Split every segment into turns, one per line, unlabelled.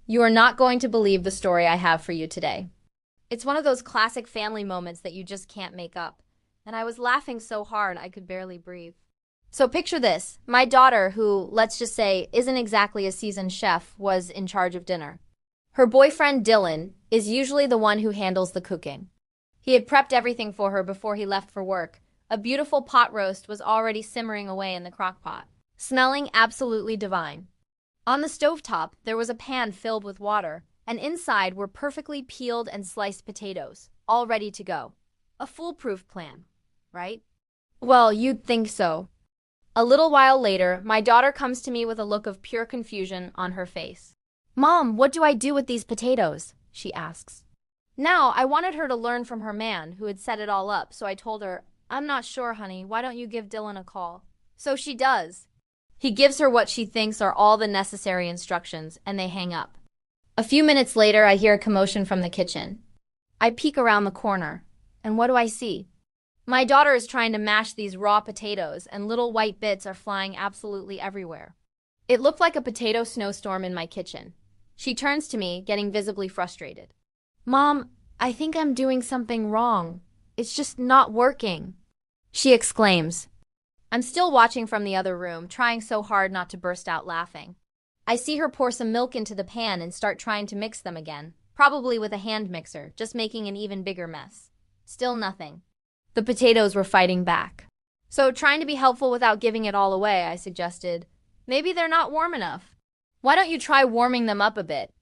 You are not going to believe the story I have for you today. It's one of those classic family moments that you just can't make up. And I was laughing so hard I could barely breathe. So picture this. My daughter, who, let's just say, isn't exactly a seasoned chef, was in charge of dinner. Her boyfriend, Dylan, is usually the one who handles the cooking. He had prepped everything for her before he left for work. A beautiful pot roast was already simmering away in the crock pot, smelling absolutely divine. On the stovetop, there was a pan filled with water, and inside were perfectly peeled and sliced potatoes, all ready to go. A foolproof plan, right? Well, you'd think so. A little while later, my daughter comes to me with a look of pure confusion on her face. "Mom, what do I do with these potatoes?" she asks. Now, I wanted her to learn from her man, who had set it all up, so I told her, "I'm not sure, honey. Why don't you give Dylan a call?" So she does. He gives her what she thinks are all the necessary instructions, and they hang up. A few minutes later, I hear a commotion from the kitchen. I peek around the corner, and what do I see? My daughter is trying to mash these raw potatoes, and little white bits are flying absolutely everywhere. It looked like a potato snowstorm in my kitchen. She turns to me, getting visibly frustrated. "Mom, I think I'm doing something wrong. It's just not working," she exclaims. I'm still watching from the other room, trying so hard not to burst out laughing. I see her pour some milk into the pan and start trying to mix them again, probably with a hand mixer, just making an even bigger mess. Still nothing. The potatoes were fighting back. So, trying to be helpful without giving it all away, I suggested, "Maybe they're not warm enough. Why don't you try warming them up a bit?"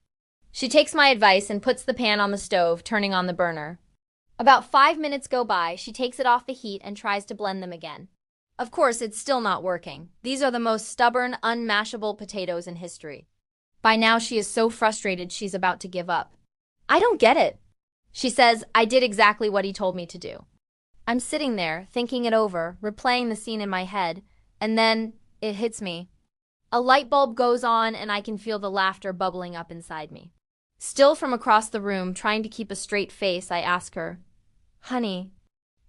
She takes my advice and puts the pan on the stove, turning on the burner. About 5 minutes go by, she takes it off the heat and tries to blend them again. Of course, it's still not working. These are the most stubborn, unmashable potatoes in history. By now, she is so frustrated she's about to give up. "I don't get it." She says, "I did exactly what he told me to do." I'm sitting there, thinking it over, replaying the scene in my head, and then it hits me. A light bulb goes on and I can feel the laughter bubbling up inside me. Still from across the room, trying to keep a straight face, I ask her, "Honey,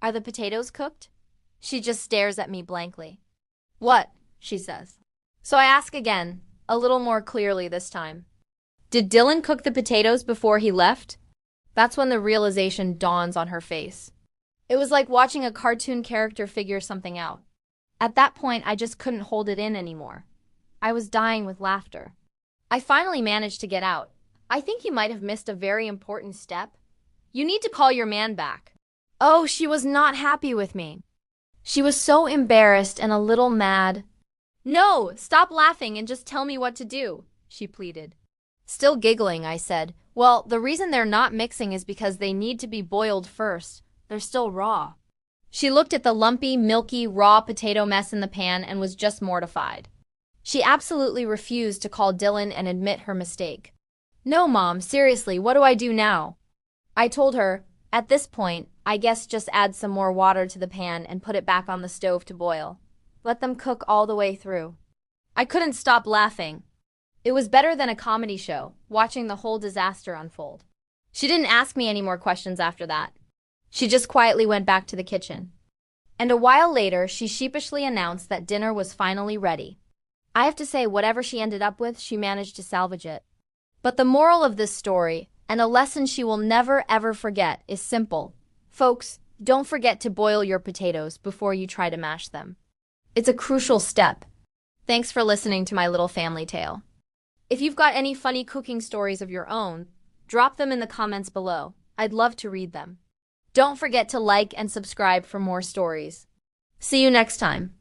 are the potatoes cooked?" She just stares at me blankly. "What?" she says. So I ask again, a little more clearly this time. "Did Dylan cook the potatoes before he left?" That's when the realization dawns on her face. It was like watching a cartoon character figure something out. At that point, I just couldn't hold it in anymore. I was dying with laughter. I finally managed to get out. "I think you might have missed a very important step. You need to call your man back." Oh, she was not happy with me. She was so embarrassed and a little mad. "No, stop laughing and just tell me what to do," she pleaded. Still giggling, I said, "Well, the reason they're not mixing is because they need to be boiled first. They're still raw." She looked at the lumpy, milky, raw potato mess in the pan and was just mortified. She absolutely refused to call Dylan and admit her mistake. "No, Mom, seriously, what do I do now?" I told her, "At this point, I guess just add some more water to the pan and put it back on the stove to boil. Let them cook all the way through." I couldn't stop laughing. It was better than a comedy show, watching the whole disaster unfold. She didn't ask me any more questions after that. She just quietly went back to the kitchen. And a while later, she sheepishly announced that dinner was finally ready. I have to say, whatever she ended up with, she managed to salvage it. But the moral of this story, and a lesson she will never ever forget, is simple. Folks, don't forget to boil your potatoes before you try to mash them. It's a crucial step. Thanks for listening to my little family tale. If you've got any funny cooking stories of your own, drop them in the comments below. I'd love to read them. Don't forget to like and subscribe for more stories. See you next time.